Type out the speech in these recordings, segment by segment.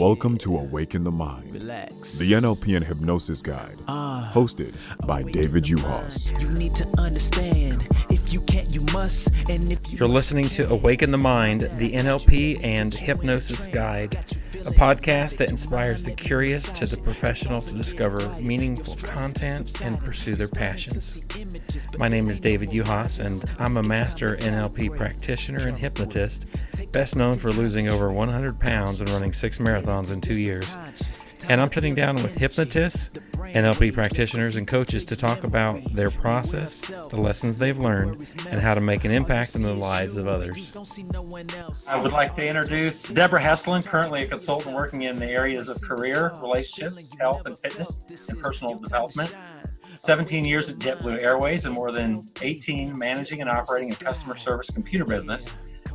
Welcome to Awaken the Mind, Relax. the NLP and Hypnosis Guide, hosted by David Uhas. You need to understand. If you can't, you must. And if You're listening to Awaken the Mind, the NLP and Hypnosis Guide, a podcast that inspires the curious to the professional to discover meaningful content and pursue their passions. My name is David Uhas, and I'm a master NLP practitioner and hypnotist, best known for losing over 100 pounds and running 6 marathons in 2 years. And I'm sitting down with hypnotists, NLP practitioners, and coaches to talk about their process, the lessons they've learned, and how to make an impact in the lives of others. I would like to introduce Debra Heslin, currently a consultant working in the areas of career, relationships, health and fitness, and personal development. 17 years at JetBlue Airways and more than 18 managing and operating a customer service computer business.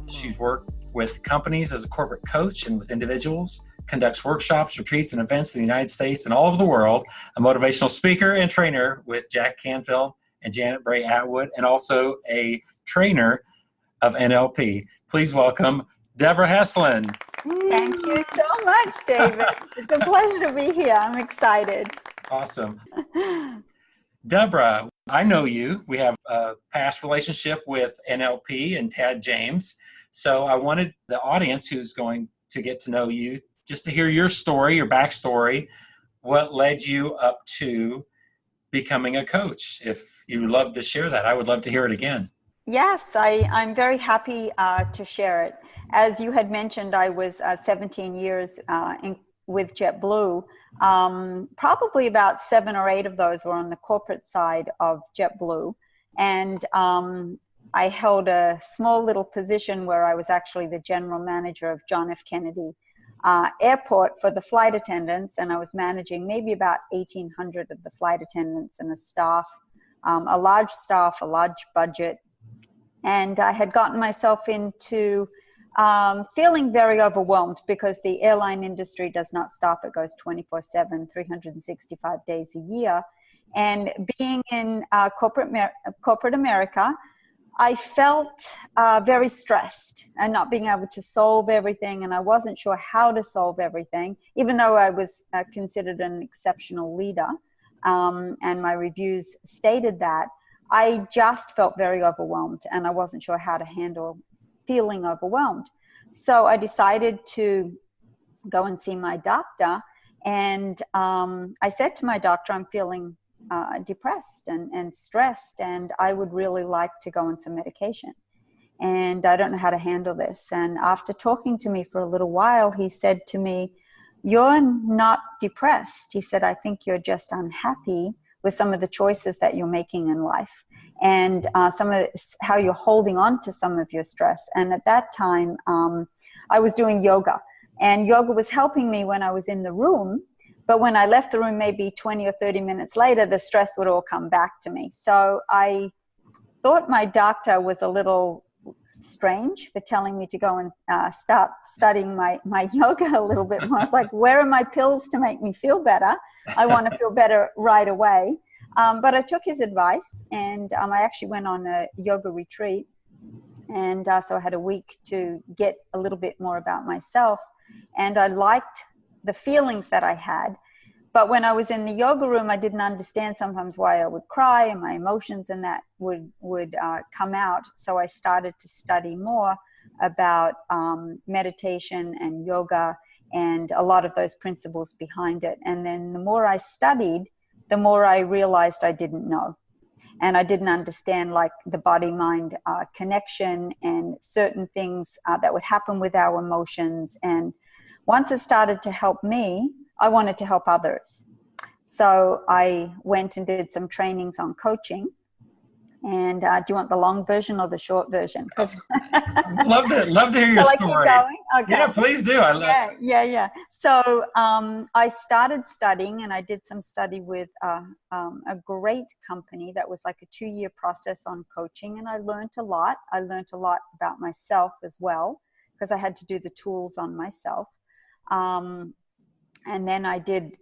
She's worked with companies as a corporate coach and with individuals, conducts workshops, retreats, and events in the United States and all over the world, a motivational speaker and trainer with Jack Canfield and Janet Bray Atwood, and also a trainer of NLP. Please welcome Debra Heslin. Thank you so much, David. It's a pleasure to be here. I'm excited. Awesome. Debra, I know you. We have a past relationship with NLP and Tad James. So I wanted the audience who's going to get to know you just to hear your story, your backstory, what led you up to becoming a coach. If you would love to share that, I would love to hear it again. Yes, I'm very happy to share it. As you had mentioned, I was 17 years with JetBlue. Probably about 7 or 8 of those were on the corporate side of JetBlue. And I held a small little position where I was actually the general manager of John F. Kennedy Airport for the flight attendants. And I was managing maybe about 1,800 of the flight attendants and a staff, a large budget. And I had gotten myself into feeling very overwhelmed because the airline industry does not stop. It goes 24/7, 365 days a year. And being in corporate America, I felt very stressed and not being able to solve everything. And I wasn't sure how to solve everything, even though I was considered an exceptional leader. And my reviews stated that. I just felt very overwhelmed and I wasn't sure how to handle feeling overwhelmed. So I decided to go and see my doctor. And I said to my doctor, I'm feeling depressed and stressed, and I would really like to go on some medication. And I don't know how to handle this. And after talking to me for a little while, he said to me, "You're not depressed." He said, "I think you're just unhappy with some of the choices that you're making in life and some of how you're holding on to some of your stress." And at that time, I was doing yoga, and yoga was helping me when I was in the room. But when I left the room, maybe 20 or 30 minutes later, the stress would all come back to me. So I thought my doctor was a little strange for telling me to go and start studying my yoga a little bit more. I was like, where are my pills to make me feel better? I want to feel better right away. But I took his advice, and I actually went on a yoga retreat. And so I had a week to get a little bit more about myself. And I liked the feelings that I had. But when I was in the yoga room, I didn't understand sometimes why I would cry, and my emotions and that would come out. So I started to study more about meditation and yoga and a lot of those principles behind it. And then the more I studied, the more I realized I didn't know. And I didn't understand like the body-mind connection and certain things that would happen with our emotions. And once it started to help me, I wanted to help others. So I went and did some trainings on coaching. And do you want the long version or the short version? Love to hear your story. Keep going? Okay. Yeah, please do. Yeah. So I started studying, and I did some study with a great company that was like a 2-year process on coaching. And I learned a lot. I learned a lot about myself as well, because I had to do the tools on myself. And then I did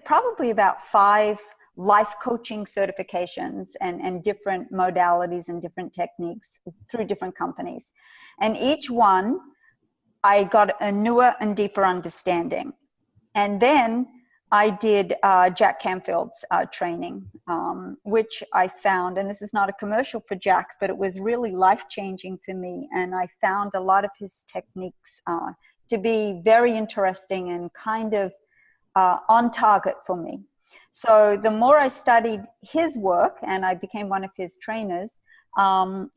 probably about 5 life coaching certifications and different modalities and different techniques through different companies. And each one I got a newer and deeper understanding. And then I did Jack Canfield's training, which I found, and this is not a commercial for Jack, but it was really life-changing for me. And I found a lot of his techniques to be very interesting and kind of on target for me. So the more I studied his work and I became one of his trainers,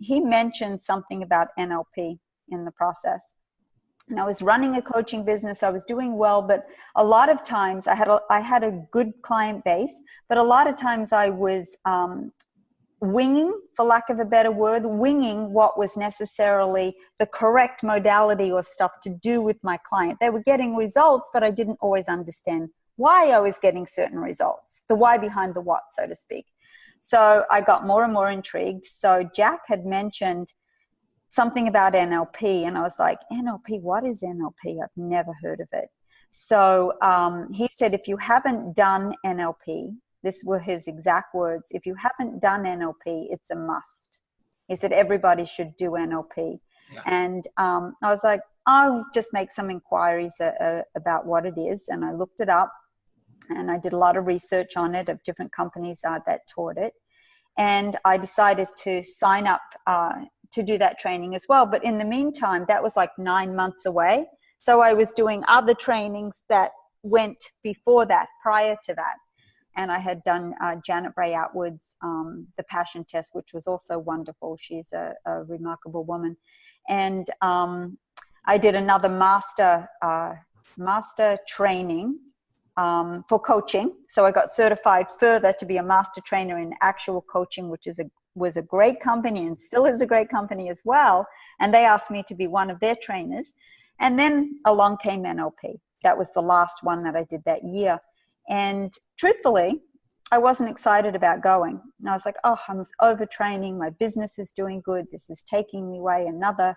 he mentioned something about NLP in the process. And I was running a coaching business. I was doing well, but a lot of times I had a good client base, but a lot of times I was winging, for lack of a better word, winging what was necessarily the correct modality or stuff to do with my client. They were getting results, but I didn't always understand why I was getting certain results, the why behind the what, so to speak. So I got more and more intrigued. So Jack had mentioned something about NLP, and I was like, NLP, what is NLP? I've never heard of it. So he said, if you haven't done NLP, this were his exact words, if you haven't done NLP, it's a must. He said, everybody should do NLP. Yeah. And I was like, I'll just make some inquiries about what it is. And I looked it up, and I did a lot of research on it of different companies that taught it. And I decided to sign up to do that training as well. But in the meantime, that was like 9 months away. So I was doing other trainings that went before that, prior to that. And I had done Janet Bray Atwood's The Passion Test, which was also wonderful. She's a remarkable woman. And I did another master training for coaching. So I got certified further to be a master trainer in actual coaching, which was a great company and still is a great company as well. And they asked me to be one of their trainers. And then along came NLP. That was the last one that I did that year. And truthfully, I wasn't excited about going. And I was like, oh, I'm overtraining. My business is doing good. This is taking me away another,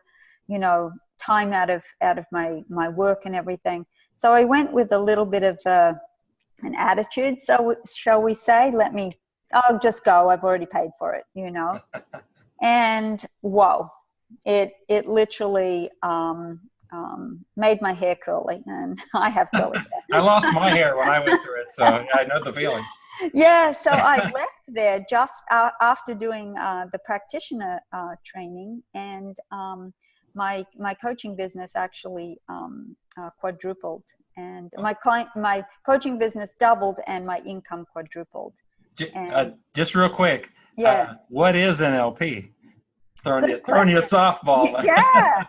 time out of my work and everything. So I went with a little bit of an attitude. So shall we say, I'll just go. I've already paid for it, And whoa, it literally made my hair curly, and I have curly hair. I lost my hair when I went through it, so I know the feeling. Yeah, so I left there just after doing the practitioner training, and my coaching business actually quadrupled, and my coaching business doubled, and my income quadrupled. Just real quick, yeah. What is NLP? Throwing you a softball. Yeah.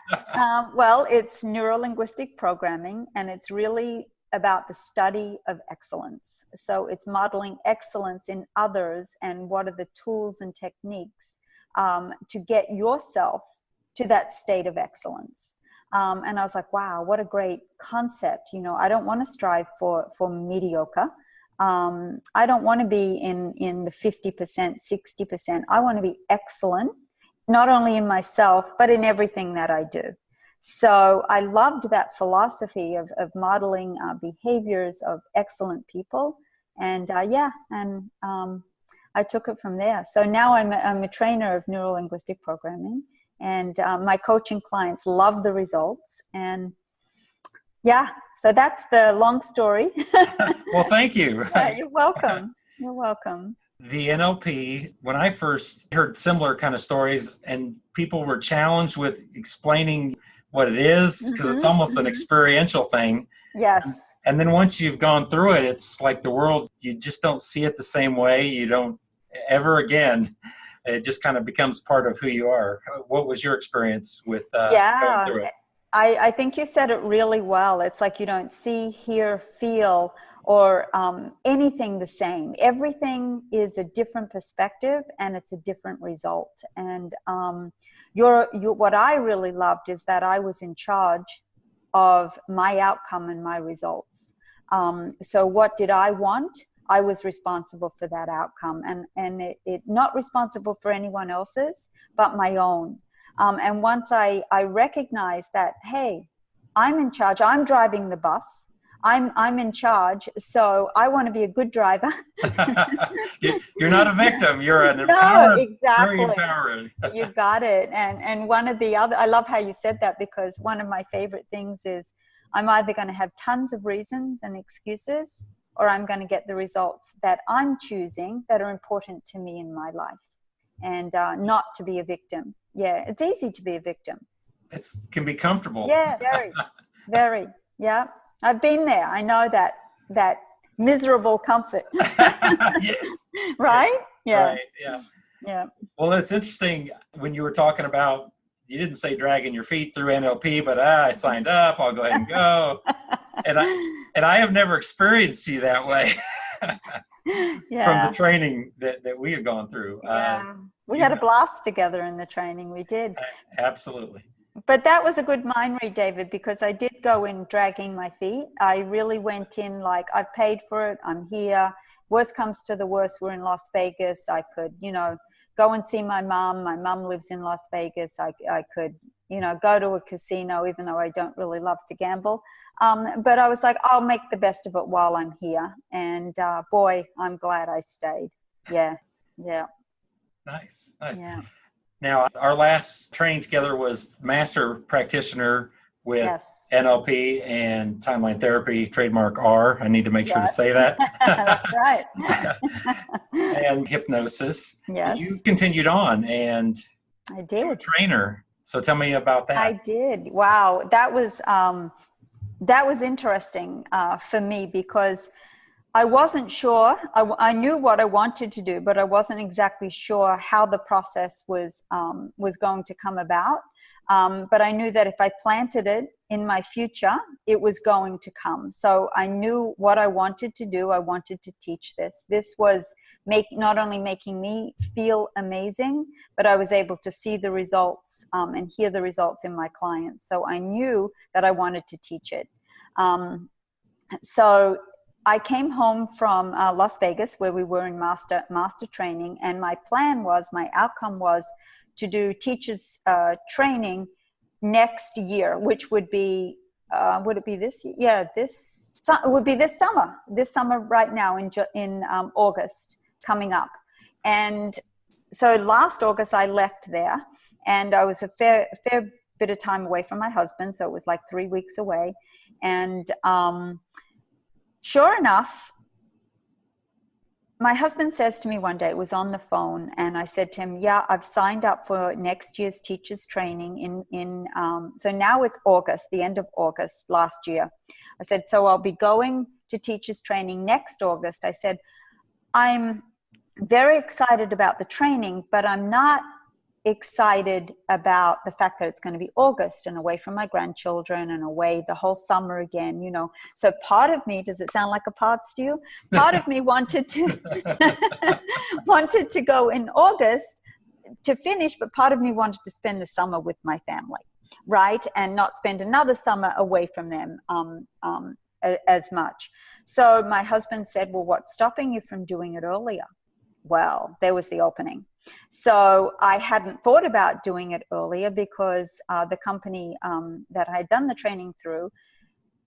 Well, it's neuro-linguistic programming, and it's really about the study of excellence. So it's modeling excellence in others, and what are the tools and techniques to get yourself to that state of excellence. And I was like, wow, what a great concept. I don't want to strive for mediocre. I don't want to be in the 50%, 60%. I want to be excellent, not only in myself, but in everything that I do. So I loved that philosophy of modeling behaviors of excellent people. And I took it from there. So now I'm a trainer of neuro-linguistic programming, and my coaching clients love the results. And yeah, so that's the long story. Well, thank you. Yeah, you're welcome. You're welcome. The NLP, when I first heard similar kind of stories, and people were challenged with explaining what it is, because it's almost an experiential thing. Yes. And then once you've gone through it, it's like the world, you just don't see it the same way. You don't ever again. It just kind of becomes part of who you are. What was your experience with going through it? I think you said it really well. It's like you don't see, hear, feel, or anything the same. Everything is a different perspective, and it's a different result. And what I really loved is that I was in charge of my outcome and my results. So what did I want? I was responsible for that outcome, and it not responsible for anyone else's, but my own. And once I recognized that, hey, I'm in charge, I'm driving the bus, I'm in charge, so I want to be a good driver. You're not a victim. You're an No, empowered, exactly. very empowering. You got it. And one of the other, I love how you said that, because one of my favorite things is I'm either going to have tons of reasons and excuses, or I'm going to get the results that I'm choosing that are important to me in my life, and not to be a victim. Yeah, it's easy to be a victim. It can be comfortable. Yeah, very, very. Yeah, I've been there. I know that miserable comfort. Yes. Right? Yeah. Right. Yeah. Yeah. Well, it's interesting when you were talking about, you didn't say dragging your feet through NLP, but I signed up, I'll go ahead and go. And I have never experienced you that way. Yeah. From the training that we have gone through. Yeah. We had a blast together in the training. We did. Absolutely. But that was a good mind read, David, because I did go in dragging my feet. I really went in like, I've paid for it. I'm here. Worst comes to the worst, we're in Las Vegas. I could, go and see my mom. My mom lives in Las Vegas. I could, go to a casino, even though I don't really love to gamble. But I was like, I'll make the best of it while I'm here. And boy, I'm glad I stayed. Yeah. Yeah. Nice. Yeah. Now, our last training together was master practitioner with Yes. NLP and timeline therapy, trademark R. I need to make sure to say that. That's right. And hypnosis. Yes. You continued on, and I you were a did. trainer. So tell me about that. I did. Wow. That was interesting for me, because I wasn't sure. I knew what I wanted to do, but I wasn't exactly sure how the process was going to come about. But I knew that if I planted it in my future, it was going to come. So I knew what I wanted to do. I wanted to teach this. This was not only making me feel amazing, but I was able to see the results and hear the results in my clients. So I knew that I wanted to teach it. So I came home from Las Vegas, where we were in master training, and my outcome was to do teachers training next year, which would be, would it be this year? Yeah, it would be this summer right now in August coming up. And so last August I left there, and I was a fair bit of time away from my husband. So it was like 3 weeks away. And sure enough, my husband says to me one day, it was on the phone, and I said to him, yeah, I've signed up for next year's teachers training so now it's August, the end of August last year. I said, so I'll be going to teachers training next August. I said, I'm very excited about the training, but I'm not excited about the fact that it's going to be August and away from my grandchildren and away the whole summer again, So part of me, does it sound like a parts to you? Part of me wanted to go in August to finish, but part of me wanted to spend the summer with my family, right? And not spend another summer away from them as much. So my husband said, well, what's stopping you from doing it earlier? Well, there was the opening. So I hadn't thought about doing it earlier, because the company that I had done the training through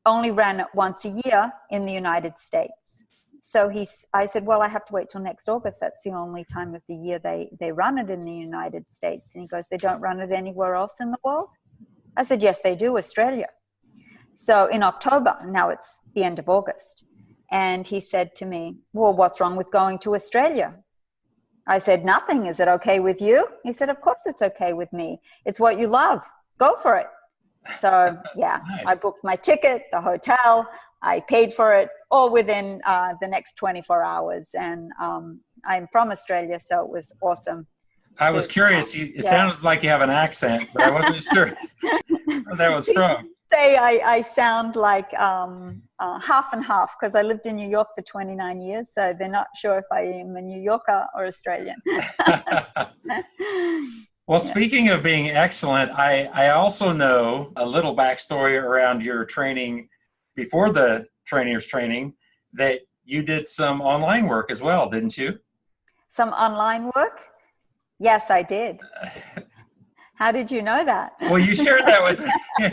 only ran it once a year in the United States. So I said, well, I have to wait till next August. That's the only time of the year they run it in the United States. And he goes, they don't run it anywhere else in the world? I said, yes, they do, Australia. So in October, now it's the end of August. And he said to me, well, what's wrong with going to Australia? I said, nothing. Is it okay with you? He said, of course it's okay with me. It's what you love. Go for it. So yeah, nice. I booked my ticket, the hotel, I paid for it all within the next 24 hours. And I'm from Australia, so it was awesome. I was curious. It sounds like you have an accent, but I wasn't sure where that was from. Say I sound like half and half, because I lived in New York for 29 years, so they're not sure if I am a New Yorker or Australian. Well, speaking of being excellent, I also know a little backstory around your training before the trainer's training, that you did some online work as well, didn't you? Some online work? Yes, I did. How did you know that? Well, you shared that with me.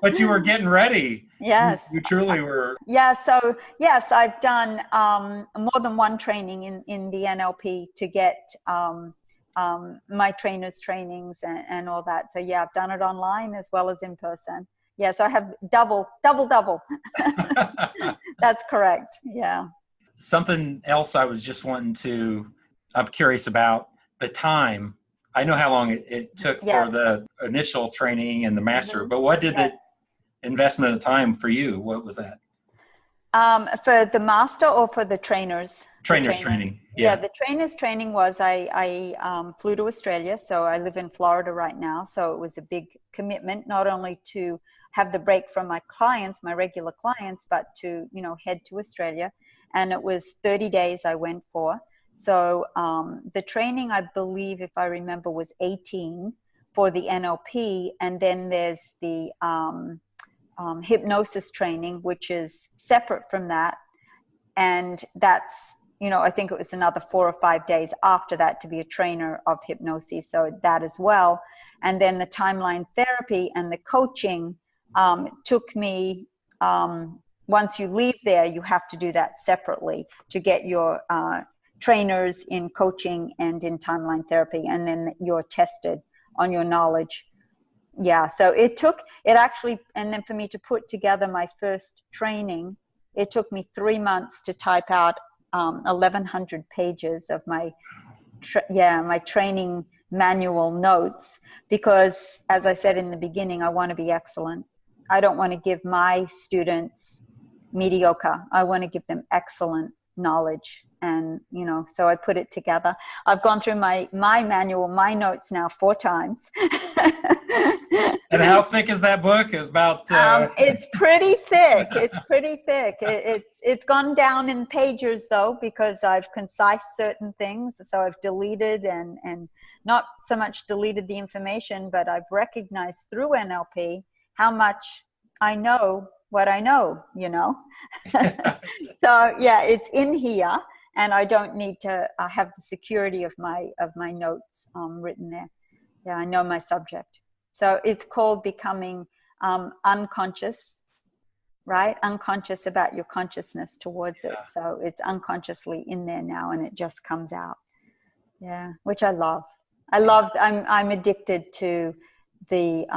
But you were getting ready. Yes. You truly were. Yeah. So yes, I've done more than one training in the NLP to get my trainer's trainings and all that. So yeah, I've done it online as well as in person. Yeah. So I have double. That's correct. Yeah. Something else I was just I'm curious about the time. I know how long it took for the initial training and the master, but what did the investment of time for you? What was that? For the master or for the trainers? Trainers training. Yeah, the trainers training was I flew to Australia. So I live in Florida right now. So it was a big commitment, not only to have the break from my clients, my regular clients, but to, head to Australia. And it was 30 days I went for. So the training, I believe, if I remember, was 18 for the NLP. And then there's the hypnosis training, which is separate from that. And that's, I think it was another 4 or 5 days after that to be a trainer of hypnosis. So that as well. And then the timeline therapy and the coaching took me, once you leave there, you have to do that separately to get your trainers in coaching and in timeline therapy. And then you're tested on your knowledge. Yeah, so it actually, and then for me to put together my first training, it took me 3 months to type out 1,100 pages of my training manual notes, because as I said in the beginning, I want to be excellent. I don't want to give my students mediocre. I want to give them excellent knowledge. And, so I put it together. I've gone through my manual, my notes now 4 times. And how thick is that book? About it's pretty thick. It's gone down in pages though, because I've concised certain things. So I've deleted and not so much deleted the information, but I've recognized through NLP how much I know what I know, So yeah, it's in here. And I don't need to have the security of my notes written there. Yeah, I know my subject. So it's called becoming unconscious, right? Unconscious about your consciousness towards it. So it's unconsciously in there now, and it just comes out. Yeah, which I love. I'm addicted to the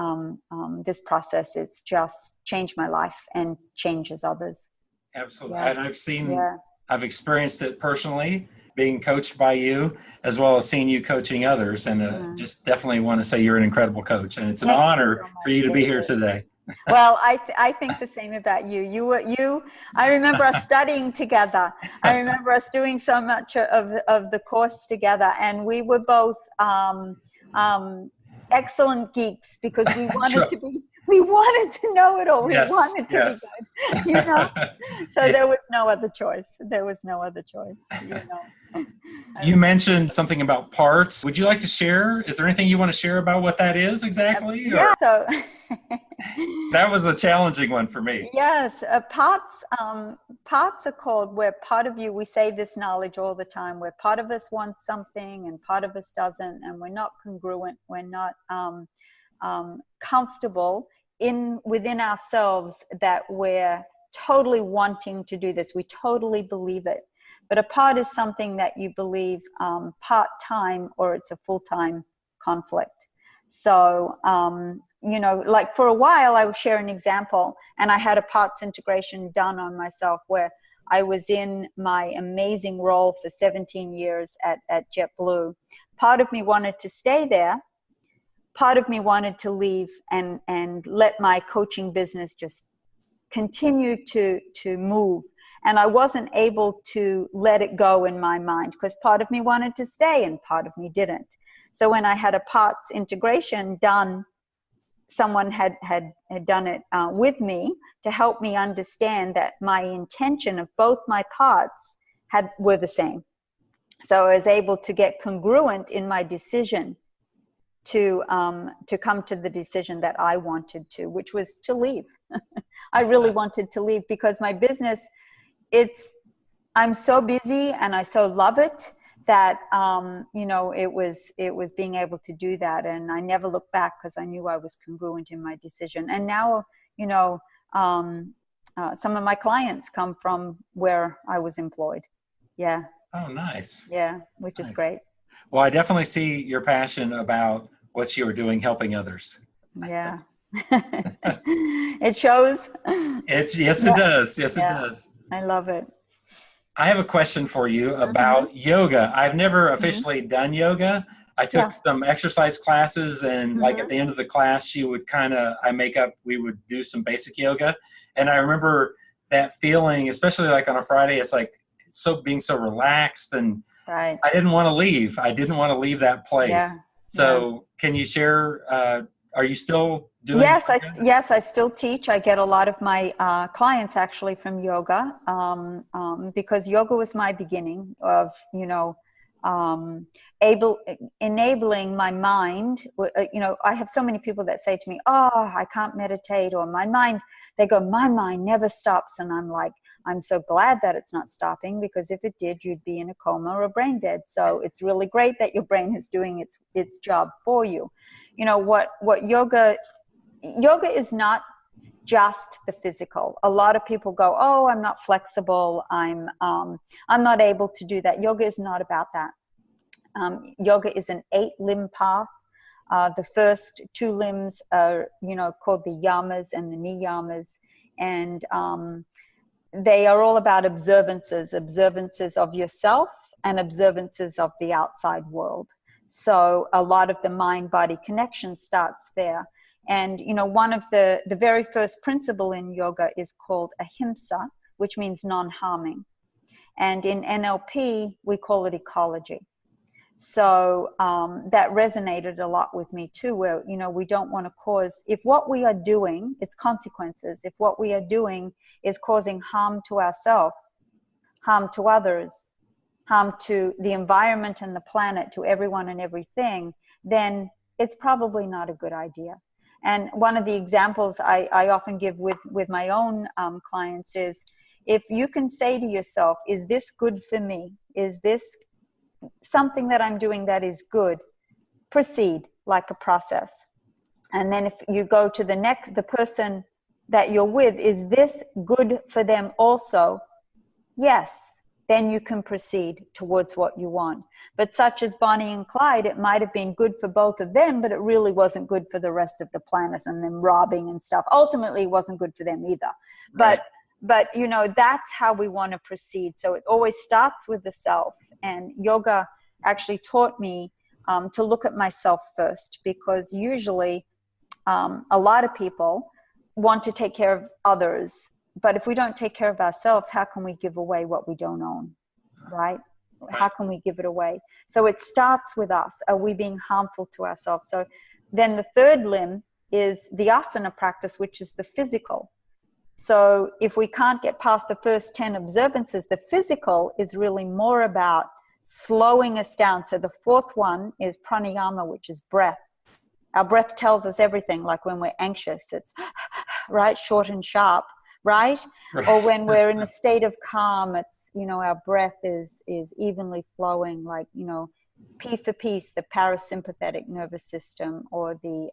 this process. It's just changed my life and changes others. Absolutely, and I've seen. Yeah. I've experienced it personally, being coached by you, as well as seeing you coaching others. And just definitely want to say you're an incredible coach. And it's an honor for you to be here today. Well, I think the same about you. I remember us studying together. I remember us doing so much of the course together. And we were both excellent geeks, because we wanted to be. We wanted to know it all. We wanted to be good, So there was no other choice. You mentioned something about parts. Would you like to share? Is there anything you want to share about what that is exactly? Yeah. So that was a challenging one for me. Yes. Parts are called where part of you, we say this knowledge all the time, where part of us wants something and part of us doesn't, and we're not congruent. We're not comfortable within ourselves that we're totally wanting to do this. We totally believe it. But a part is something that you believe part-time, or it's a full-time conflict. So, like for a while, I will share an example, and I had a parts integration done on myself where I was in my amazing role for 17 years at JetBlue. Part of me wanted to stay there. Part of me wanted to leave and let my coaching business just continue to move. And I wasn't able to let it go in my mind, because part of me wanted to stay and part of me didn't. So when I had a parts integration done, someone had done it with me to help me understand that my intention of both my parts were the same. So I was able to get congruent in my decision to come to the decision that I wanted to, which was to leave. I really wanted to leave, because my business, I'm so busy and I so love it that, you know, it was being able to do that. And I never looked back because I knew I was congruent in my decision. And now, you know, some of my clients come from where I was employed. Yeah. Oh, nice. Yeah, which is great. Well, I definitely see your passion about what you were doing, helping others. Yeah. It shows. Yes, it does. Yes, it does. I love it. I have a question for you about yoga. I've never officially done yoga. I took some exercise classes, and like at the end of the class, she would we would do some basic yoga. And I remember that feeling, especially like on a Friday, it's like being so relaxed, and I didn't want to leave. I didn't want to leave that place. Yeah. So can you share, are you still doing Yes, I still teach. I get a lot of my clients actually from yoga, because yoga was my beginning of, you know, enabling my mind. You know, I have so many people that say to me, oh, I can't meditate, or my mind never stops. And I'm like, I'm so glad that it's not stopping, because if it did, you'd be in a coma or brain dead. So it's really great that your brain is doing its job for you. You know, what yoga is not just the physical. A lot of people go, oh, I'm not flexible. I'm not able to do that. Yoga is not about that. Yoga is an 8-limb path. The first 2 limbs are, you know, called the yamas and the niyamas. And they are all about observances of yourself and observances of the outside world. So a lot of the mind-body connection starts there. And, you know, one of the very first principle in yoga is called ahimsa, which means non-harming. And in NLP, we call it ecology. So that resonated a lot with me too, where, you know, we don't want to cause, if what we are doing, it's consequences. If what we are doing is causing harm to ourselves, harm to others, harm to the environment and the planet, to everyone and everything, then it's probably not a good idea. And one of the examples I often give with my own clients is, if you can say to yourself, is this good for me? Is this something that I'm doing that is good? Proceed like a process. And then if you go to the person that you're with, is this good for them also? Yes. Then you can proceed towards what you want. But such as Bonnie and Clyde, it might have been good for both of them, but it really wasn't good for the rest of the planet, and them robbing and stuff. Ultimately, it wasn't good for them either. Right. But you know, that's how we want to proceed. So it always starts with the self. And yoga actually taught me to look at myself first, because usually a lot of people want to take care of others. But if we don't take care of ourselves, how can we give away what we don't own, right? How can we give it away? So it starts with us. Are we being harmful to ourselves? So then the third limb is the asana practice, which is the physical. So if we can't get past the first 10 observances, the physical is really more about slowing us down. So the fourth one is pranayama, which is breath. Our breath tells us everything. Like when we're anxious, it's right, short and sharp. Right? Or when we're in a state of calm, it's, you know, our breath is evenly flowing, like, you know, P for peace, the parasympathetic nervous system, or the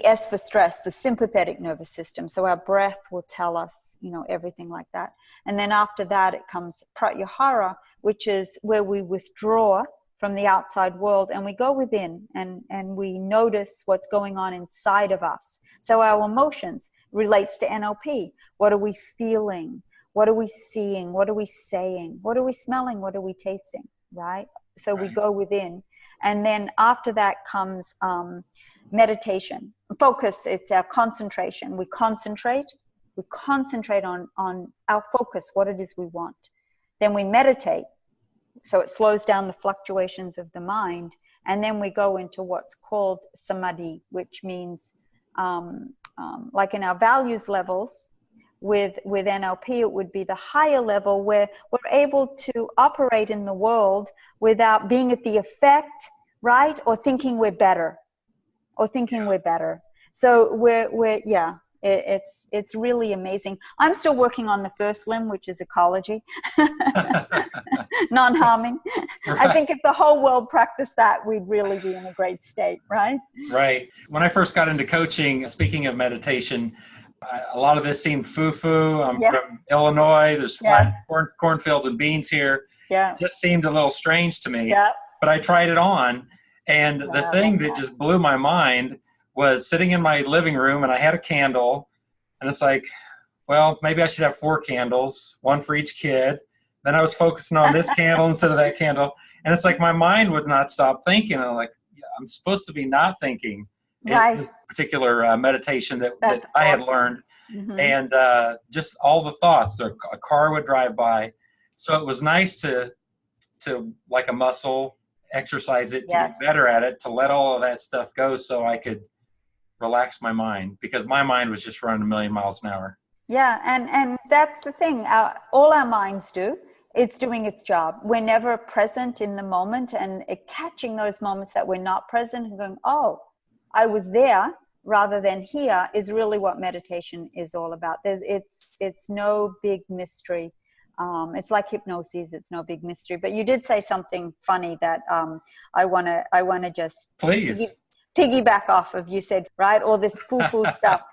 S for stress, the sympathetic nervous system. So our breath will tell us, you know, everything like that. And then after that, it comes pratyahara, which is where we withdraw from the outside world and we go within and we notice what's going on inside of us. So our emotions relates to NLP. What are we feeling? What are we seeing? What are we saying? What are we smelling? What are we tasting? Right? So we go within. And then after that comes meditation. Focus, it's our concentration. We concentrate on our focus, what it is we want. Then we meditate. So it slows down the fluctuations of the mind. And then we go into what's called samadhi, which means like in our values levels with NLP, it would be the higher level where we're able to operate in the world without being at the effect, right? Or thinking we're better. So it's really amazing. I'm still working on the first limb, which is ecology. non-harming. Right. I think if the whole world practiced that, we'd really be in a great state, right? Right. When I first got into coaching, speaking of meditation, a lot of this seemed foo-foo. I'm from Illinois. There's flat cornfields and beans here. Yeah. Just seemed a little strange to me. Yeah. But I tried it on. And the thing that just blew my mind was sitting in my living room, and I had a candle. And it's like, well, maybe I should have 4 candles, one for each kid. Then I was focusing on this candle instead of that candle. And it's like my mind would not stop thinking. And I'm like, yeah, I'm supposed to be not thinking. Right. This particular meditation that I had learned. Mm-hmm. And just all the thoughts. A car would drive by. So it was nice to like a muscle, exercise it, to get better at it, to let all of that stuff go so I could relax my mind, because my mind was just running a million miles an hour. Yeah, and that's the thing. All our minds do. It's doing its job. We're never present in the moment, and catching those moments that we're not present and going, oh, I was there rather than here, is really what meditation is all about. It's no big mystery. It's like hypnosis. It's no big mystery. But you did say something funny that I wanna just please piggyback off of. You said, right, all this foo-foo stuff.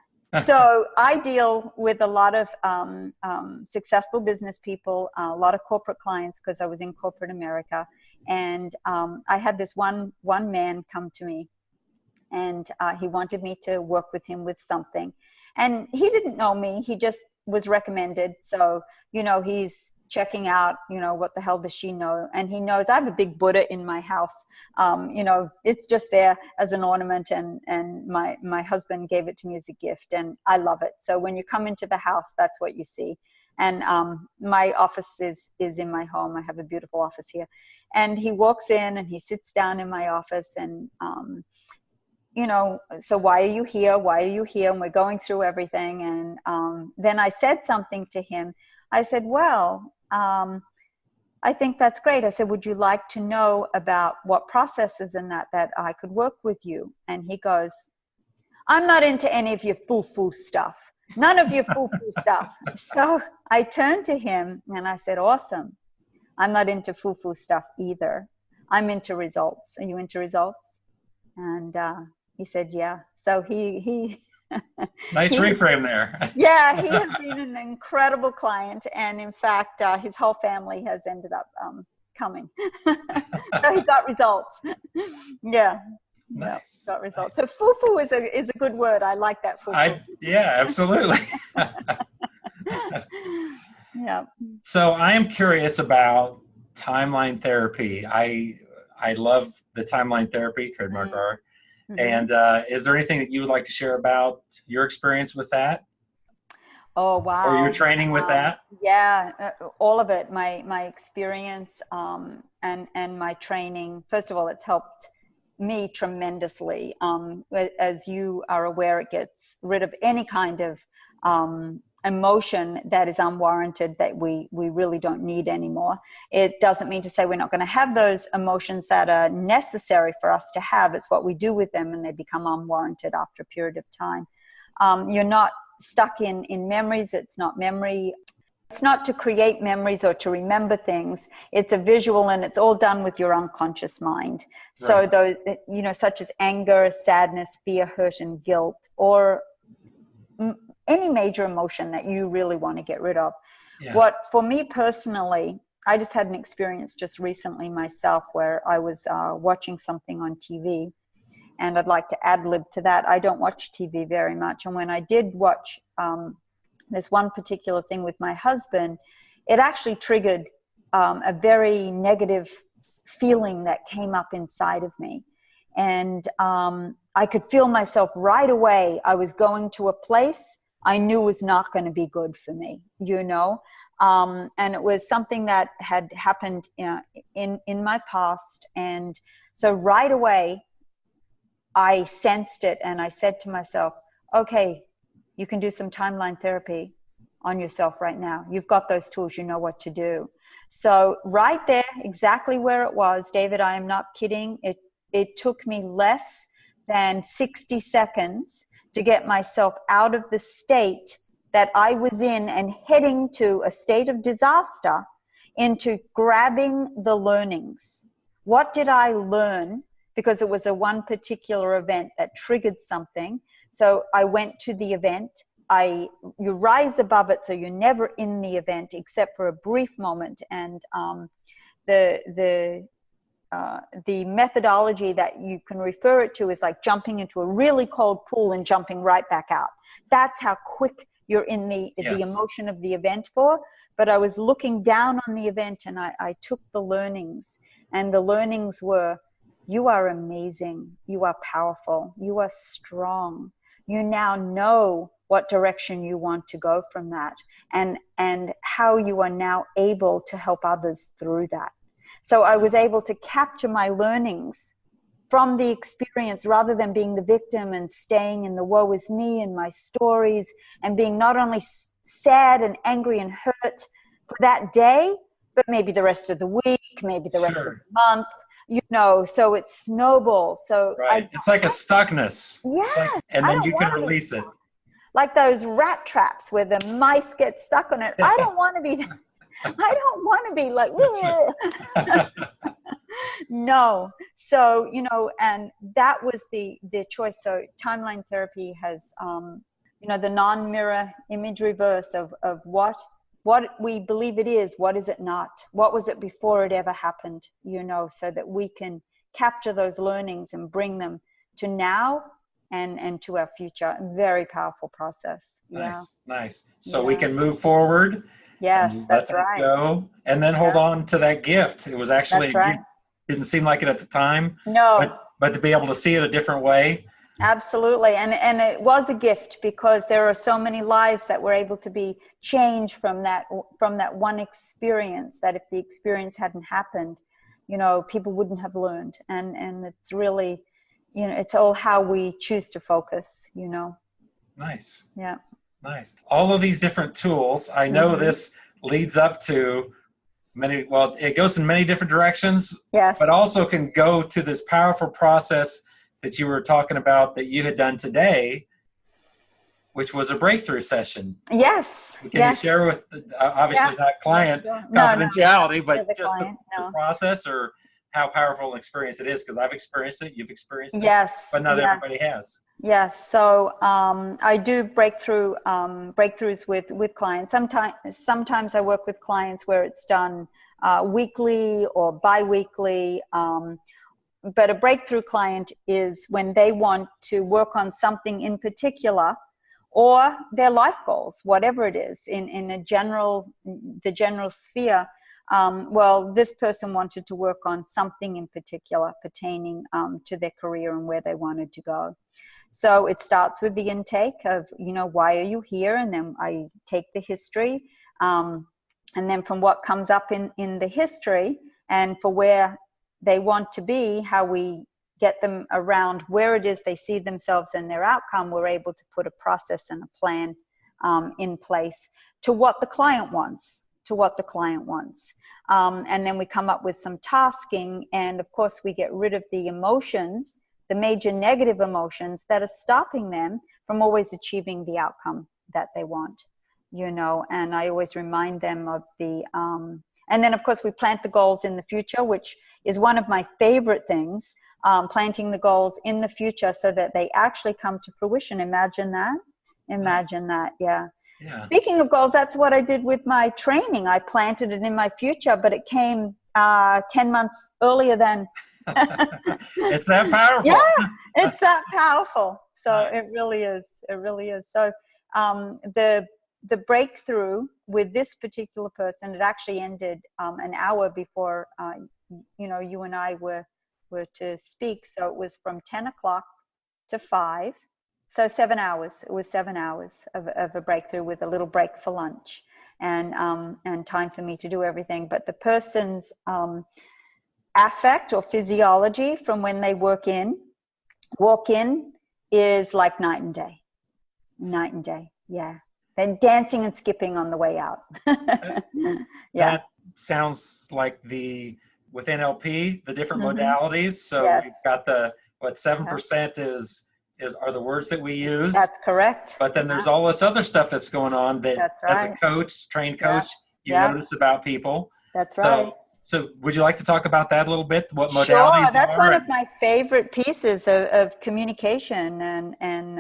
So I deal with a lot of successful business people, a lot of corporate clients, because I was in corporate America. And I had this one man come to me, and he wanted me to work with him with something. And he didn't know me. He just was recommended. So, he's checking out, what the hell does she know? And he knows I have a big Buddha in my house. It's just there as an ornament, and my husband gave it to me as a gift, and I love it. So when you come into the house, that's what you see. And my office is in my home. I have a beautiful office here. And he walks in and he sits down in my office, and so why are you here? Why are you here? And we're going through everything. And then I said something to him. I said, well, I think that's great. I said, would you like to know about what processes and that I could work with you? And he goes, I'm not into any of your foo-foo stuff. None of your foo-foo stuff. So I turned to him and I said, awesome. I'm not into foo-foo stuff either. I'm into results. Are you into results? And he said, yeah. So he nice reframe there. Yeah, he has been an incredible client. And in fact, his whole family has ended up coming. So he got results. Yeah. Nice. Got results. So foo-foo is a good word. I like that foo-foo. Yeah, absolutely. Yeah. So I am curious about timeline therapy. I love the timeline therapy, trademark R. Mm-hmm. And is there anything that you would like to share about your experience with that? Oh, wow. Or your training with that? Yeah, all of it. My experience and my training. First of all, it's helped me tremendously. As you are aware, it gets rid of any kind of emotion that is unwarranted, that we really don't need anymore. It doesn't mean to say we're not going to have those emotions that are necessary for us to have. It's what we do with them, and they become unwarranted after a period of time. You're not stuck in memories. It's not memory. It's not to create memories or to remember things. It's a visual, and it's all done with your unconscious mind. Right. So those, such as anger, sadness, fear, hurt, and guilt, or any major emotion that you really want to get rid of. Yeah. What, for me personally, I just had an experience just recently myself where I was watching something on TV, and I'd like to ad-lib to that. I don't watch TV very much. And when I did watch this one particular thing with my husband, it actually triggered a very negative feeling that came up inside of me. And I could feel myself right away. I was going to a place I knew was not going to be good for me, and it was something that had happened in my past. And so right away, I sensed it, and I said to myself, okay, you can do some timeline therapy on yourself right now. You've got those tools. You know what to do. So right there, exactly where it was, David, I am not kidding. It took me less than 60 seconds to get myself out of the state that I was in and heading to a state of disaster into grabbing the learnings. What did I learn? Because it was a one particular event that triggered something. So I went to the event. You rise above it, so you're never in the event except for a brief moment. And the methodology that you can refer it to is like jumping into a really cold pool and jumping right back out. That's how quick you're in the emotion of the event for. But I was looking down on the event, and I took the learnings, and the learnings were, you are amazing, you are powerful, you are strong. You now know what direction you want to go from that, and how you are now able to help others through that. So I was able to capture my learnings from the experience rather than being the victim and staying in the woe is me and my stories and being not only sad and angry and hurt for that day, but maybe the rest of the week, maybe the rest of the month, so it snowballs. So it's like a stuckness. Yeah. And then you can release it. Like those rat traps where the mice get stuck on it. I don't want to be like, no. So, and that was the choice. So timeline therapy has, the non-mirror image reverse of what we believe it is, what is it not? What was it before it ever happened? So that we can capture those learnings and bring them to now and to our future. Very powerful process. Nice. So we can move forward. Yes, that's right. Go, and then hold on to that gift. It was actually, didn't seem like it at the time. No. But to be able to see it a different way. Absolutely. And it was a gift, because there are so many lives that were able to be changed from that one experience, that if the experience hadn't happened, people wouldn't have learned. And it's really, it's all how we choose to focus, Nice. Yeah. Nice. All of these different tools, I know this leads up to it goes in many different directions, but also can go to this powerful process that you were talking about that you had done today, which was a breakthrough session. Yes. Can you share with, obviously not client confidentiality, but just the process, or how powerful an experience it is? Because I've experienced it, you've experienced it, but not everybody has. Yes. So I do breakthroughs with clients. Sometimes I work with clients where it's done weekly or bi-weekly. But a breakthrough client is when they want to work on something in particular, or their life goals, whatever it is, in the general sphere. This person wanted to work on something in particular pertaining to their career and where they wanted to go. So it starts with the intake of, why are you here? And then I take the history. And then from what comes up in the history, and for where they want to be, how we get them around where it is they see themselves and their outcome, we're able to put a process and a plan in place to what the client wants. And then we come up with some tasking, and of course we get rid of the emotions, the major negative emotions that are stopping them from always achieving the outcome that they want, and I always remind them of the, and then of course we plant the goals in the future, which is one of my favorite things, planting the goals in the future so that they actually come to fruition. Imagine that. Yeah. Speaking of goals, that's what I did with my training. I planted it in my future, but it came 10 months earlier than. It's that powerful. Yeah, it's that powerful. So It really is. So the breakthrough with this particular person, it actually ended an hour before you and I were to speak. So it was from 10 o'clock to 5. So 7 hours. It was 7 hours of a breakthrough with a little break for lunch and time for me to do everything. But the person's affect or physiology from when they walk in is like night and day. Yeah. They're dancing and skipping on the way out. That sounds like with NLP, the different modalities. So we've got 7% are the words that we use. That's correct. But then there's all this other stuff that's going on that as a coach, trained coach, you notice about people. That's right. So would you like to talk about that a little bit? What modalities Sure, that's are? one of my favorite pieces of communication and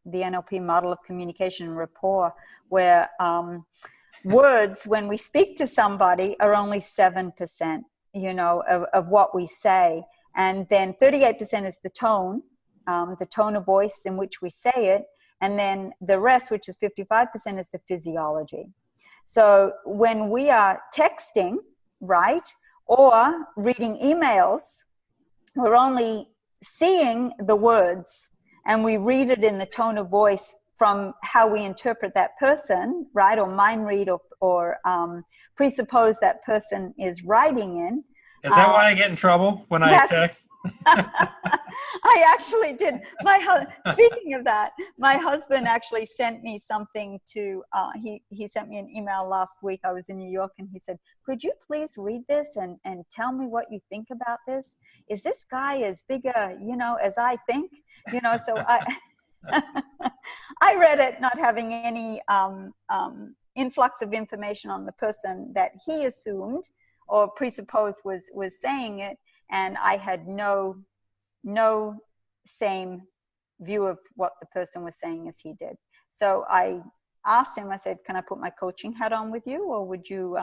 the NLP model of communication and rapport, where words, when we speak to somebody, are only 7%, of what we say. And then 38% is the tone of voice in which we say it. And then the rest, which is 55%, is the physiology. So when we are texting, right, or reading emails, we're only seeing the words, and we read it in the tone of voice from how we interpret that person, right, or mind read or presuppose that person is writing in. Is that why I get in trouble when I text? I actually did. Speaking of that, my husband actually sent me something to, he sent me an email last week. I was in New York, and he said, could you please read this and tell me what you think about this? Is this guy as big as I think? So I read it not having any influx of information on the person that he assumed or presupposed was saying it, and I had no same view of what the person was saying as he did. So I asked him, I said, can I put my coaching hat on with you, or would you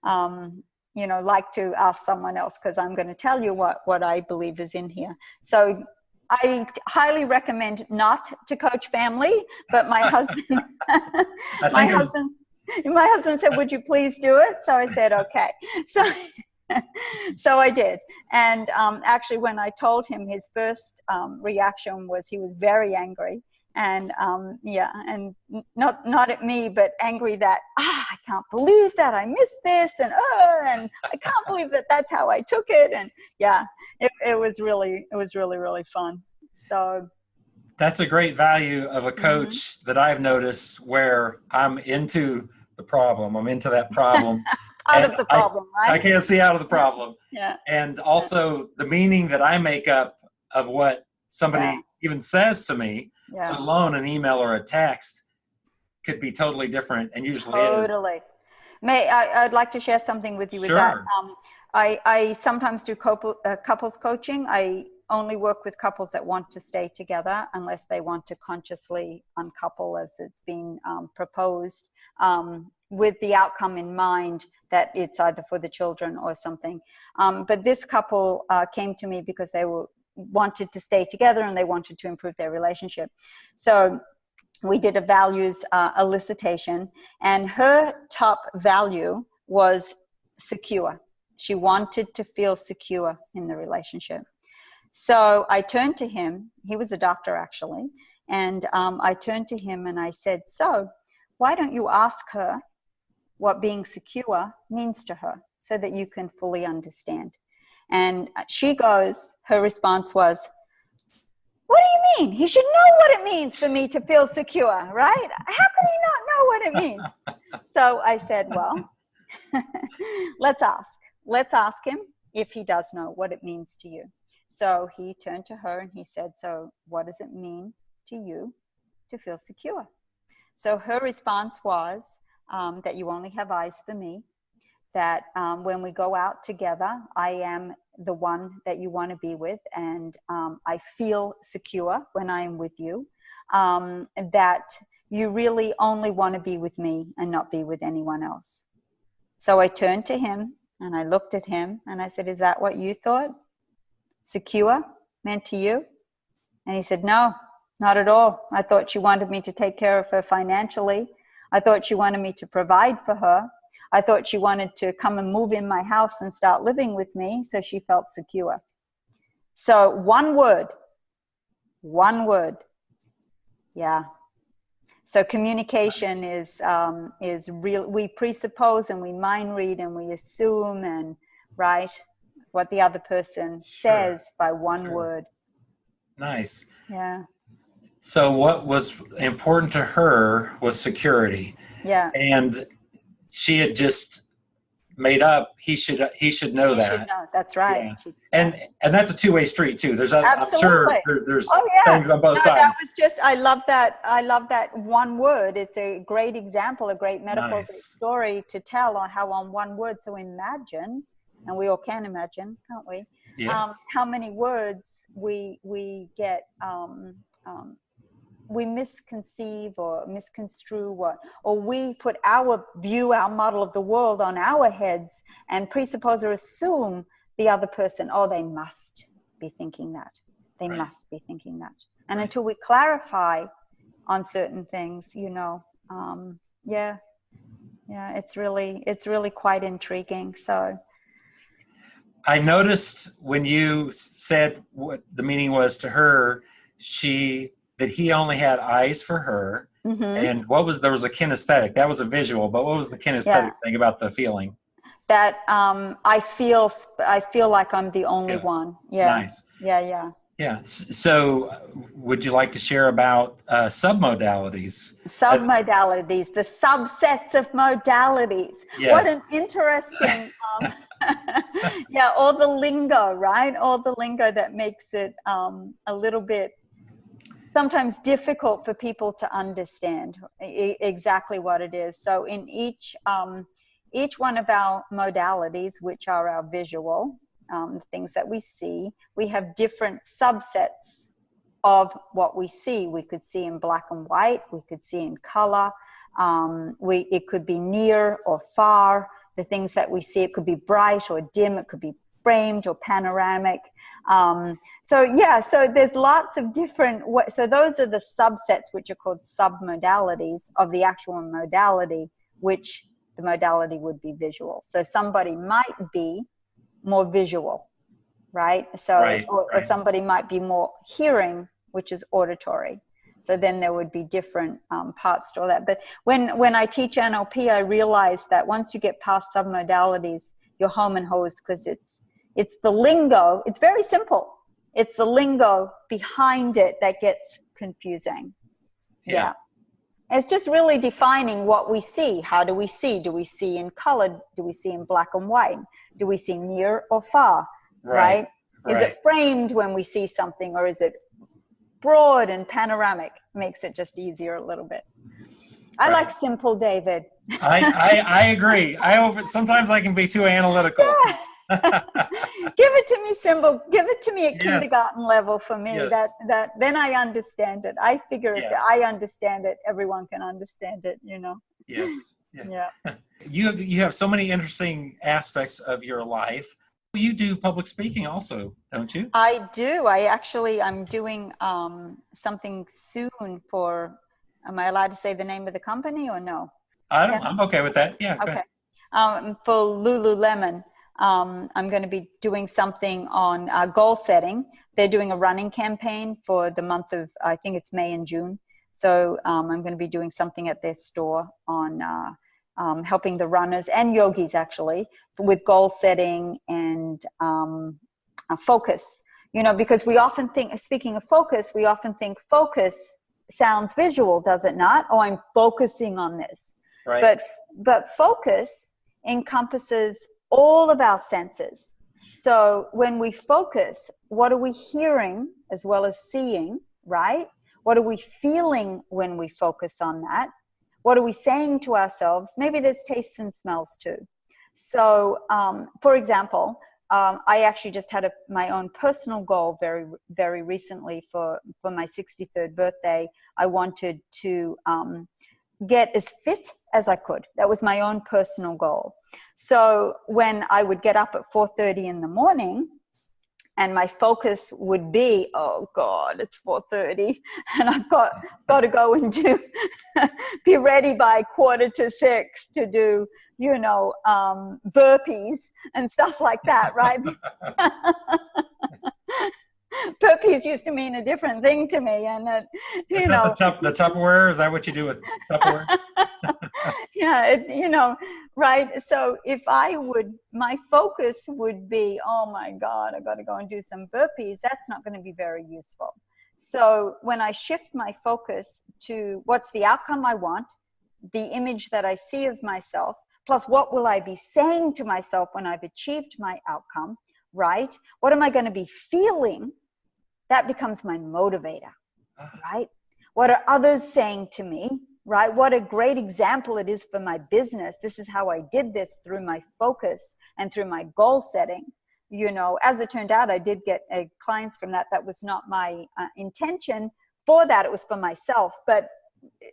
like to ask someone else, because I'm going to tell you what I believe is in here. So I highly recommend not to coach family, but my husband my husband said, would you please do it? So I said, okay. So I did. And actually, when I told him, his first reaction was he was very angry. And and not at me, but angry that, I can't believe that I missed this. And I can't believe that that's how I took it. And it was really, really fun. So that's a great value of a coach that I've noticed, where I'm into the problem. I'm into that problem. Out of the problem, right? I can't see out of the problem. Yeah. And also the meaning that I make up of what somebody even says to me, let alone an email or a text, could be totally different, and usually is. Totally. I'd like to share something with you with that. I sometimes do couples coaching. I only work with couples that want to stay together unless they want to consciously uncouple, as it's been proposed, with the outcome in mind that it's either for the children or something. But this couple came to me because they wanted to stay together and they wanted to improve their relationship. So we did a values elicitation, and her top value was secure. She wanted to feel secure in the relationship. So I turned to him. He was a doctor, actually. And I turned to him and I said, so why don't you ask her what being secure means to her, so that you can fully understand? And her response was, what do you mean? He should know what it means for me to feel secure, right? How can he not know what it means? So I said, well, let's ask. Let's ask him if he does know what it means to you. So he turned to her and he said, so what does it mean to you to feel secure? So her response was that you only have eyes for me, that when we go out together, I am the one that you want to be with, and I feel secure when I am with you, that you really only want to be with me and not be with anyone else. So I turned to him and I looked at him and I said, is that what you thought secure meant to you? And he said, no, not at all. I thought she wanted me to take care of her financially. I thought she wanted me to provide for her. I thought she wanted to come and move in my house and start living with me, so she felt secure. So one word. Yeah. So communication is real. We presuppose and we mind read and we assume and what the other person says by one word. Nice. Yeah. So what was important to her was security. Yeah. And she had just made up, he should know He should know. That's right. Yeah. And that's a two-way street too. There's I'm sure there's things on both sides. That was just, I love that one word. It's a great example, a great metaphor, great story to tell on how on one word. So imagine, and we all can imagine, can't we? Yes. How many words we get, we misconceive or misconstrue, or we put our view, our model of the world on our heads and presuppose or assume the other person, oh, they must be thinking that. They must be thinking that. And until we clarify on certain things, it's really quite intriguing. So I noticed when you said what the meaning was to her, that he only had eyes for her. Mm-hmm. And there was a kinesthetic. That was a visual, but what was the kinesthetic thing about the feeling? That I feel like I'm the only one. Yeah. Nice. Yeah. Yeah. So would you like to share about sub-modalities? Sub-modalities, the subsets of modalities. Yes. What an interesting, all the lingo, right? All the lingo that makes it a little bit sometimes difficult for people to understand exactly what it is. So in each one of our modalities, which are our visual, things that we see, we have different subsets of what we see. We could see in black and white, we could see in color, it could be near or far. The things that we see, it could be bright or dim, it could be framed or panoramic. So there's lots of different, so those are the subsets which are called sub-modalities of the actual modality, which the modality would be visual. So somebody might be more visual, right? So, or somebody might be more hearing, which is auditory. So then there would be different parts to all that. But when I teach NLP, I realize that once you get past sub-modalities, you're home and hosed, because it's the lingo. It's very simple. It's the lingo behind it that gets confusing. Yeah. It's just really defining what we see. How do we see? Do we see in color? Do we see in black and white? Do we see near or far? Right? Is it framed when we see something, or is it broad and panoramic? Makes it just easier a little bit. I like simple, David. I agree. Sometimes I can be too analytical. Give it to me simple. Give it to me at kindergarten level for me. Yes. That then I understand it. I figure if I understand it, everyone can understand it. Yes. Yeah. You have so many interesting aspects of your life. You do public speaking also, don't you? I do. I'm doing something soon for. Am I allowed to say the name of the company or no? I'm okay with that. Yeah. Okay. For Lululemon. I'm going to be doing something on goal setting. They're doing a running campaign for the month of, I think it's May and June. So I'm going to be doing something at their store on helping the runners and yogis actually with goal setting and focus. Because we often think, speaking of focus, we often think focus sounds visual, does it not? Oh, I'm focusing on this. Right. But focus encompasses all of our senses. So when we focus, what are we hearing as well as seeing, right? What are we feeling when we focus on that? What are we saying to ourselves? Maybe there's tastes and smells too. So, for example, I actually just had my own personal goal very, very recently for my 63rd birthday. I wanted to get as fit as I could. That was my own personal goal. So when I would get up at 4:30 in the morning and my focus would be, oh God, it's 4:30 and I've got to go and be ready by 5:45 to do, burpees and stuff like that, right? Burpees used to mean a different thing to me, and the Tupperware, is that what you do with Tupperware? Right. So if my focus would be, oh my God, I got to go and do some burpees. That's not going to be very useful. So when I shift my focus to what's the outcome I want, the image that I see of myself, plus what will I be saying to myself when I've achieved my outcome, right? What am I going to be feeling? That becomes my motivator, right? What are others saying to me, right? What a great example it is for my business. This is how I did this through my focus and through my goal setting. You know, as it turned out, I did get clients from that. That was not my intention for that. It was for myself, but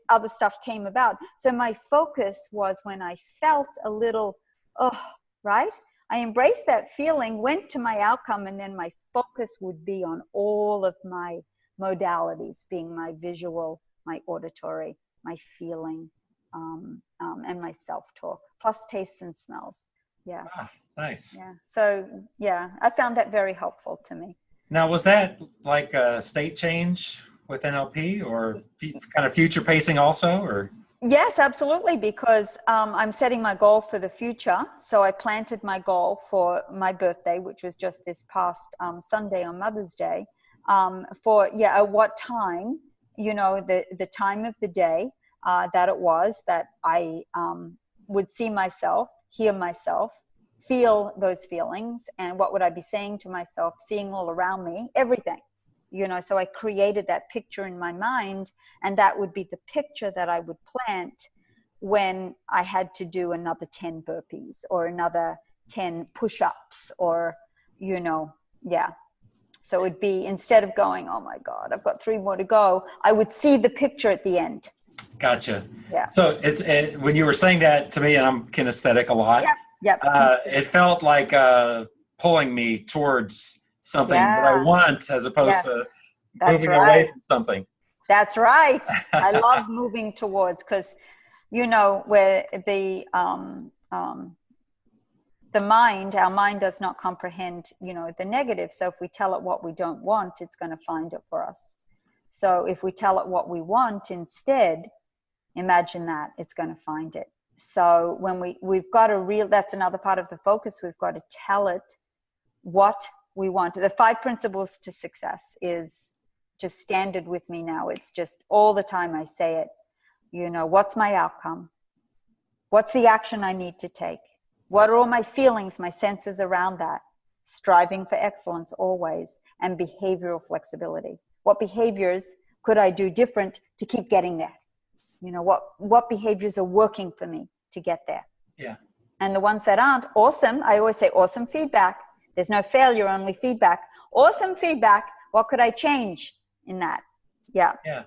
other stuff came about. So my focus was when I felt a little, right? I embraced that feeling, went to my outcome, and then my focus would be on all of my modalities, being my visual, my auditory, my feeling, and my self-talk, plus tastes and smells. Yeah. Ah, nice. Yeah. So, yeah, I found that very helpful to me. Now, was that like a state change with NLP, or kind of future pacing also, or? Yes, absolutely, because I'm setting my goal for the future. So I planted my goal for my birthday, which was just this past Sunday on Mother's Day, at what time, you know, the time of the day that it was that I would see myself, hear myself, feel those feelings, and what would I be saying to myself, seeing all around me, everything. You know, so I created that picture in my mind, and that would be the picture that I would plant when I had to do another 10 burpees or another 10 push-ups, or, you know, yeah. So it would be, instead of going, oh my God, I've got 3 more to go, I would see the picture at the end. Gotcha. Yeah. So when you were saying that to me, and I'm kinesthetic a lot, Yep. it felt like pulling me towards something that I want, as opposed to moving away from something. That's right. I love moving towards, because, you know, where our mind does not comprehend, you know, the negative. So if we tell it what we don't want, it's going to find it for us. So if we tell it what we want instead, imagine that, it's going to find it. So when we've got that's another part of the focus. We've got to tell it what we want. The 5 principles to success is just standard with me now. It's just all the time I say it. You know, what's my outcome? What's the action I need to take? What are all my feelings, my senses around that? Striving for excellence always, and behavioral flexibility. What behaviors could I do different to keep getting there? You know, what behaviors are working for me to get there? Yeah. And the ones that aren't, awesome. I always say awesome feedback. There's no failure, only feedback. Awesome feedback. What could I change in that? Yeah. Yeah.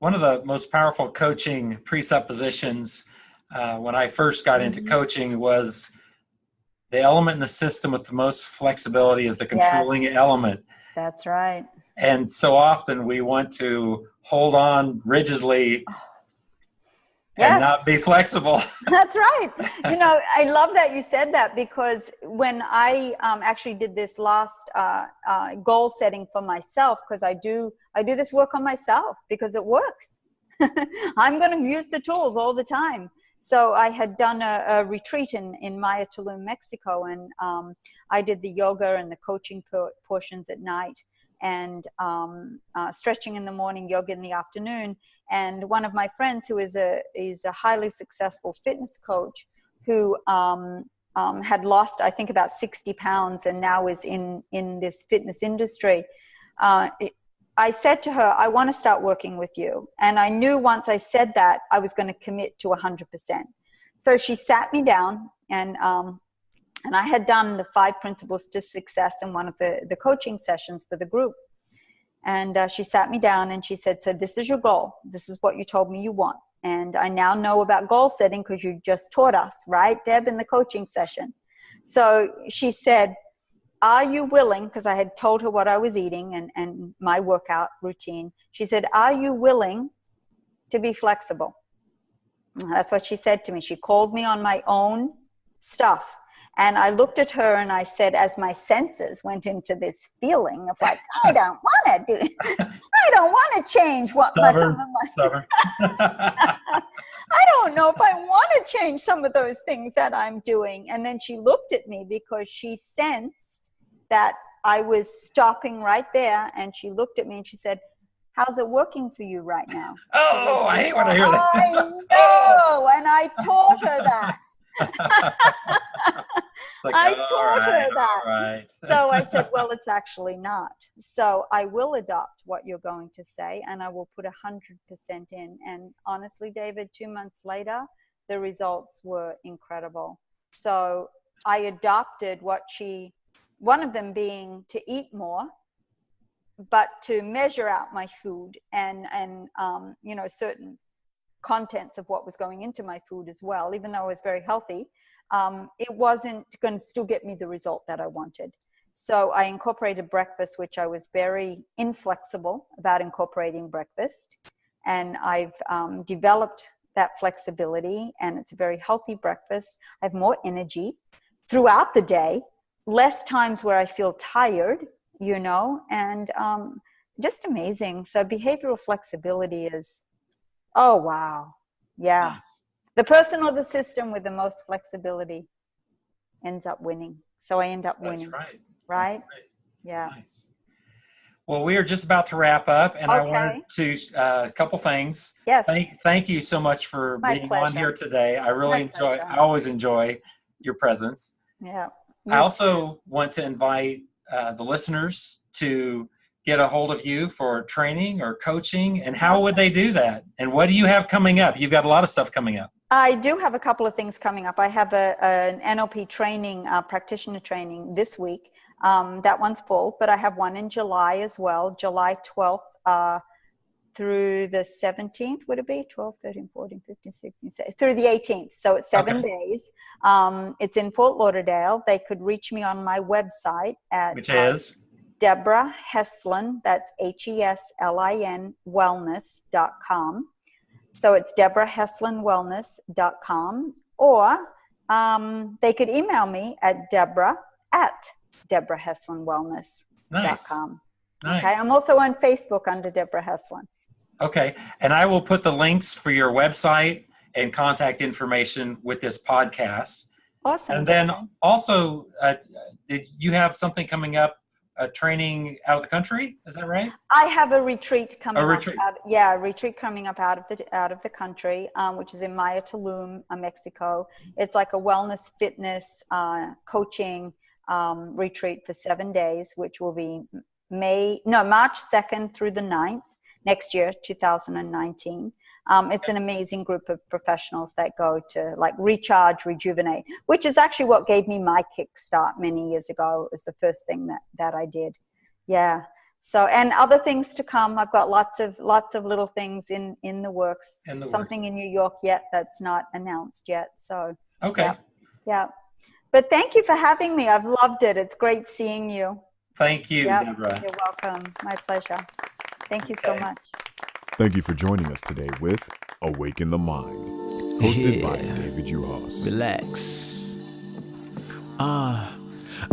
One of the most powerful coaching presuppositions when I first got into coaching was the element in the system with the most flexibility is the controlling element. That's right. And so often we want to hold on rigidly and not be flexible. That's right. You know, I love that you said that, because when I actually did this last goal setting for myself, because I do this work on myself because it works. I'm going to use the tools all the time. So I had done a retreat in Maya, Tulum, Mexico, and I did the yoga and the coaching portions at night, and stretching in the morning, yoga in the afternoon. And one of my friends, who is a highly successful fitness coach, who had lost, I think, about 60 pounds and now is in this fitness industry, I said to her, I want to start working with you. And I knew once I said that, I was going to commit to 100%. So she sat me down, and I had done the 5 principles to success in one of the coaching sessions for the group. And she sat me down and she said, so this is your goal. This is what you told me you want. And I now know about goal setting because you just taught us, right, Deb, in the coaching session. So she said, are you willing, because I had told her what I was eating and my workout routine. She said, are you willing to be flexible? That's what she said to me. She called me on my own stuff. And I looked at her and I said, as my senses went into this feeling of like, I don't want to do it. I don't want to change what stubborn. I don't know if I want to change some of those things that I'm doing. And then she looked at me because she sensed that I was stopping right there. And she looked at me and she said, how's it working for you right now? Oh, I hate when I hear that. I know. know, and I taught her that. Like, I taught her that. All right. So I said, well, it's actually not. So I will adopt what you're going to say, and I will put 100% in. And honestly, David, 2 months later, the results were incredible. So I adopted one of them being to eat more, but to measure out my food and you know, certain contents of what was going into my food as well. Even though I was very healthy, it wasn't going to still get me the result that I wanted. So I incorporated breakfast, which I was very inflexible about incorporating breakfast. And I've developed that flexibility, and it's a very healthy breakfast. I have more energy throughout the day, less times where I feel tired, you know, and just amazing. So behavioral flexibility is, oh, wow. Yeah. Nice. The person or the system with the most flexibility ends up winning. So I end up winning. That's right. Right? That's right. Yeah. Nice. Well, we are just about to wrap up, and I Okay. wanted to a couple things. Yes. Thank you so much for My being pleasure. on here today. I really My enjoy. pleasure. I always enjoy your presence. Yeah. I also want to invite the listeners to get a hold of you for training or coaching, and how would they do that? And what do you have coming up? You've got a lot of stuff coming up. I do have a couple of things coming up. I have an NLP training, practitioner training this week. That one's full, but I have one in July as well, July 12th through the 17th, would it be? 12, 13, 14, 15, 16, 17, through the 18th. So it's 7 days. It's in Fort Lauderdale. They could reach me on my website at Which is? Debra Heslin, that's Heslin, wellness.com. So it's DebraHeslinWellness.com, or they could email me at Debra@DebraHeslinWellness.com. Nice. Nice. Okay, I'm also on Facebook under Debra Heslin. Okay, and I will put the links for your website and contact information with this podcast. Awesome. And then also, did you have something coming up? A training out of the country, is that right? I have a retreat coming A retreat. up. A retreat coming up out of the country, which is in Maya Tulum, Mexico. It's like a wellness, fitness, coaching retreat for 7 days, which will be March 2nd through the 9th next year, 2019. It's an amazing group of professionals that go to like recharge, rejuvenate, which is actually what gave me my kickstart many years ago. It was the first thing that I did. Yeah. So, and other things to come. I've got lots of little things in the works. Something in New York yet that's not announced yet. So, okay. Yeah. But thank you for having me. I've loved it. It's great seeing you. Thank you, Debra. You're welcome. My pleasure. Thank you so much. Thank you for joining us today with Awaken the Mind, hosted by David Juhas. Relax.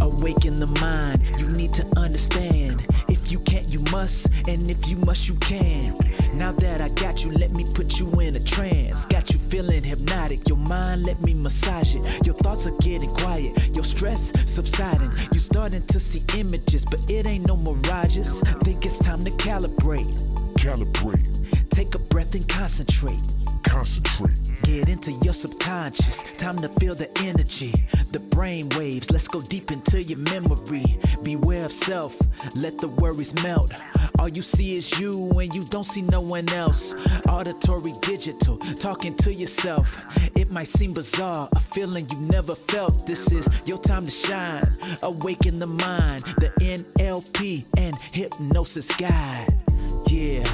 Awaken the mind. You need to understand. If you can't, you must. And if you must, you can. Now that I got you, let me put you in a trance. Got you feeling hypnotic. Your mind, let me massage it. Your thoughts are getting quiet. Your stress subsiding. You starting to see images, but it ain't no mirages. Think it's time to calibrate. Take a breath and concentrate. Get into your subconscious. Time to feel the energy, the brain waves. Let's go deep into your memory. Beware of self. Let the worries melt. All you see is you and you don't see no one else. Auditory digital, talking to yourself. It might seem bizarre, a feeling you never felt. This is your time to shine. Awaken the mind, the NLP and hypnosis guide. Yeah.